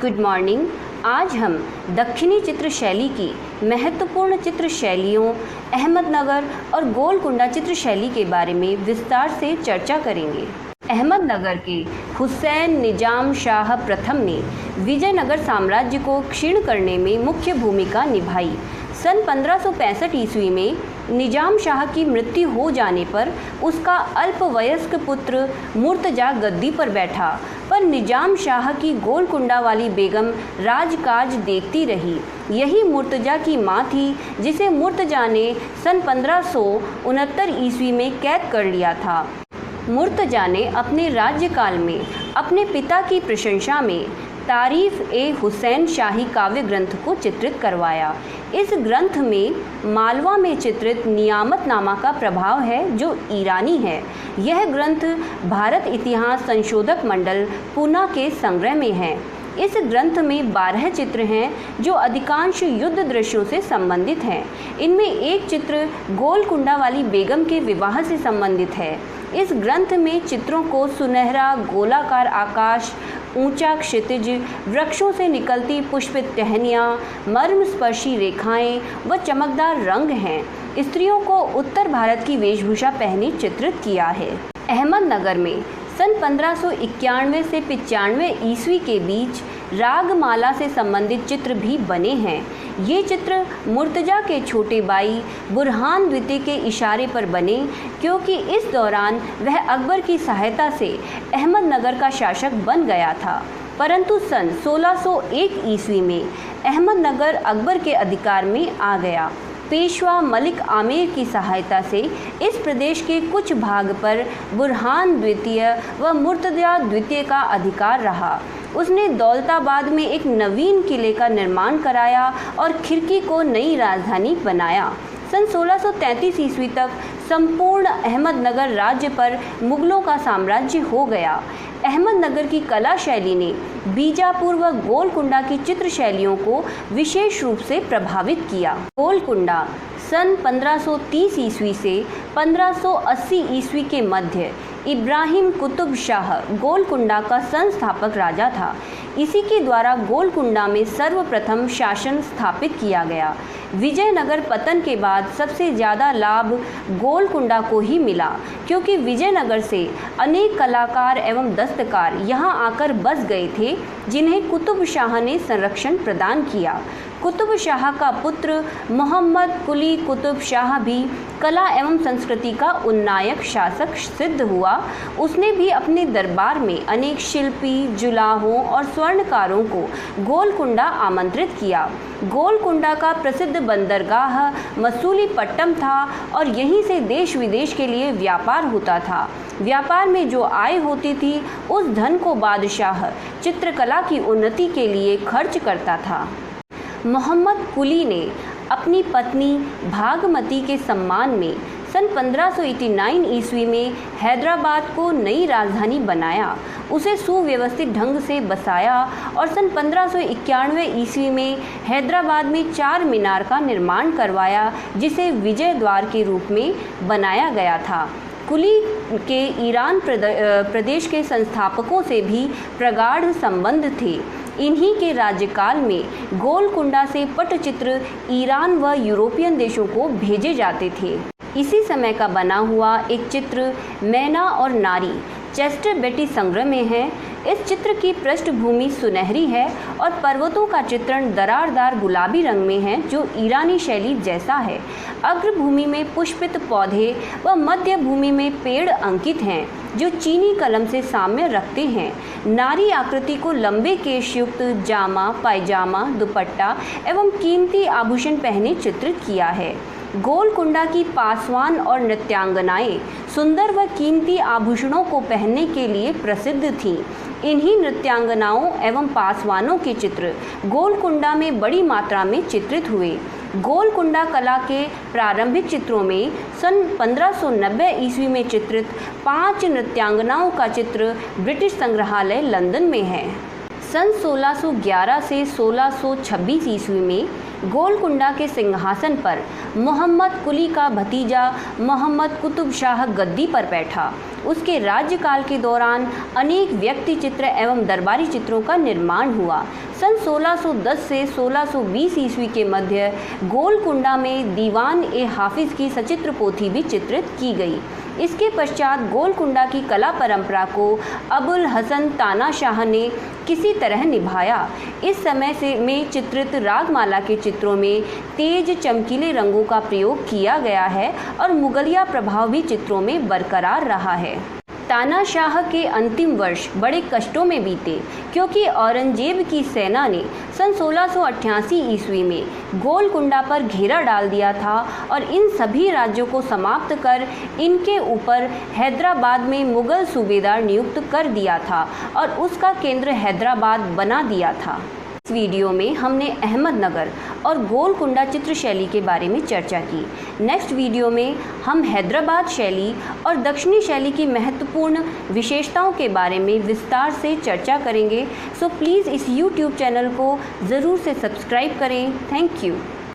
Good morning. आज हम दक्षिणी चित्र शैली की महत्वपूर्ण चित्र शैलियों अहमदनगर और गोलकुंडा चित्र शैली के बारे में विस्तार से चर्चा करेंगे। अहमदनगर के हुसैन निजाम शाह प्रथम ने विजयनगर साम्राज्य को क्षीण करने में मुख्य भूमिका निभाई। सन 1565 ईस्वी में निजाम शाह की मृत्यु हो जाने पर उसका अल्पवयस्क पुत्र मुर्तजा गद्दी पर बैठा, पर निजाम शाह की गोलकुंडा वाली बेगम राजकाज देखती रही। यही मुर्तजा की मां थी, जिसे मुर्तजा ने सन 1569 ईस्वी में कैद कर लिया था। मुर्तजा ने अपने राज्यकाल में अपने पिता की प्रशंसा में तारीफ ए हुसैन शाही काव्य ग्रंथ को चित्रित करवाया। इस ग्रंथ में मालवा में चित्रित नियामतनामा का प्रभाव है, जो ईरानी है। यह ग्रंथ भारत इतिहास संशोधक मंडल पूना के संग्रह में है। इस ग्रंथ में 12 चित्र हैं, जो अधिकांश युद्ध दृश्यों से संबंधित हैं। इनमें एक चित्र गोलकुंडा वाली बेगम के विवाह से संबंधित है। इस ग्रंथ में चित्रों को सुनहरा गोलाकार आकाश, ऊंचा क्षितिज, वृक्षों से निकलती पुष्पित टहनियाँ, मर्मस्पर्शी रेखाएं व चमकदार रंग हैं। स्त्रियों को उत्तर भारत की वेशभूषा पहने चित्रित किया है। अहमदनगर में सन 1591 से 95 ईस्वी के बीच रागमाला से संबंधित चित्र भी बने हैं। ये चित्र मुर्तजा के छोटे भाई बुरहान द्वितीय के इशारे पर बने, क्योंकि इस दौरान वह अकबर की सहायता से अहमदनगर का शासक बन गया था। परंतु सन 1601 ईस्वी में अहमदनगर अकबर के अधिकार में आ गया। पेशवा मलिक आमेर की सहायता से इस प्रदेश के कुछ भाग पर बुरहान द्वितीय व मुर्तजा द्वितीय का अधिकार रहा। उसने दौलताबाद में एक नवीन किले का निर्माण कराया और खिरकी को नई राजधानी बनाया। सन 1633 ईस्वी तक संपूर्ण अहमदनगर राज्य पर मुगलों का साम्राज्य हो गया। अहमदनगर की कला शैली ने बीजापुर व गोलकुंडा की चित्र शैलियों को विशेष रूप से प्रभावित किया। गोलकुंडा सन 1530 ईस्वी से 1580 ईस्वी के मध्य इब्राहिम कुतुब शाह गोलकुंडा का संस्थापक राजा था। इसी के द्वारा गोलकुंडा में सर्वप्रथम शासन स्थापित किया गया। विजयनगर पतन के बाद सबसे ज़्यादा लाभ गोलकुंडा को ही मिला, क्योंकि विजयनगर से अनेक कलाकार एवं दस्तकार यहाँ आकर बस गए थे, जिन्हें कुतुब शाह ने संरक्षण प्रदान किया। कुतुब शाह का पुत्र मोहम्मद कुली कुतुब शाह भी कला एवं संस्कृति का उन्नायक शासक सिद्ध हुआ। उसने भी अपने दरबार में अनेक शिल्पी, जुलाहों और स्वर्णकारों को गोलकुंडा आमंत्रित किया। गोलकुंडा का प्रसिद्ध बंदरगाह मसूलीपट्टम था और यहीं से देश विदेश के लिए व्यापार होता था। व्यापार में जो आय होती थी, उस धन को बादशाह चित्रकला की उन्नति के लिए खर्च करता था। मोहम्मद कुली ने अपनी पत्नी भागमती के सम्मान में सन 1589 ईस्वी में हैदराबाद को नई राजधानी बनाया। उसे सुव्यवस्थित ढंग से बसाया और सन 1591 ईस्वी में हैदराबाद में 4 मीनार का निर्माण करवाया, जिसे विजय द्वार के रूप में बनाया गया था। कुली के ईरान प्रदेश के संस्थापकों से भी प्रगाढ़ संबंध थे। इन्हीं के राज्यकाल में गोलकुंडा से पटचित्र ईरान व यूरोपियन देशों को भेजे जाते थे। इसी समय का बना हुआ एक चित्र मैना और नारी चेस्टर बेटी संग्रह में है। इस चित्र की पृष्ठभूमि सुनहरी है और पर्वतों का चित्रण दरारदार गुलाबी रंग में है, जो ईरानी शैली जैसा है। अग्रभूमि में पुष्पित पौधे व मध्य भूमि में पेड़ अंकित हैं, जो चीनी कलम से साम्य रखते हैं। नारी आकृति को लंबे केश युक्त जामा, पायजामा, दुपट्टा एवं कीमती आभूषण पहने चित्रित किया है। गोलकुंडा की पासवान और नृत्यांगनाएं सुंदर व कीमती आभूषणों को पहनने के लिए प्रसिद्ध थीं। इन्हीं नृत्यांगनाओं एवं पासवानों के चित्र गोलकुंडा में बड़ी मात्रा में चित्रित हुए। गोलकुंडा कला के प्रारंभिक चित्रों में सन 1590 ईस्वी में चित्रित 5 नृत्यांगनाओं का चित्र ब्रिटिश संग्रहालय लंदन में है। सन 1611 से 1626 ईस्वी में गोलकुंडा के सिंहासन पर मोहम्मद कुली का भतीजा मोहम्मद कुतुब शाह गद्दी पर बैठा। उसके राज्यकाल के दौरान अनेक व्यक्ति चित्र एवं दरबारी चित्रों का निर्माण हुआ। सन 1610 से 1620 ईस्वी के मध्य गोलकुंडा में दीवान ए हाफिज की सचित्र पोथी भी चित्रित की गई। इसके पश्चात गोलकुंडा की कला परंपरा को अबुल हसन तानाशाह ने किसी तरह निभाया। इस समय से में चित्रित रागमाला के चित्रों में तेज चमकीले रंगों का प्रयोग किया गया है और मुगलिया प्रभाव भी चित्रों में बरकरार रहा है। तानाशाह के अंतिम वर्ष बड़े कष्टों में बीते, क्योंकि औरंगजेब की सेना ने सन 1688 ईस्वी में गोलकुंडा पर घेरा डाल दिया था और इन सभी राज्यों को समाप्त कर इनके ऊपर हैदराबाद में मुगल सूबेदार नियुक्त कर दिया था और उसका केंद्र हैदराबाद बना दिया था। इस वीडियो में हमने अहमदनगर और गोलकुंडा चित्र शैली के बारे में चर्चा की। नेक्स्ट वीडियो में हम हैदराबाद शैली और दक्षिणी शैली की महत्वपूर्ण विशेषताओं के बारे में विस्तार से चर्चा करेंगे। सो प्लीज़ इस YouTube चैनल को ज़रूर से सब्सक्राइब करें। Thank you.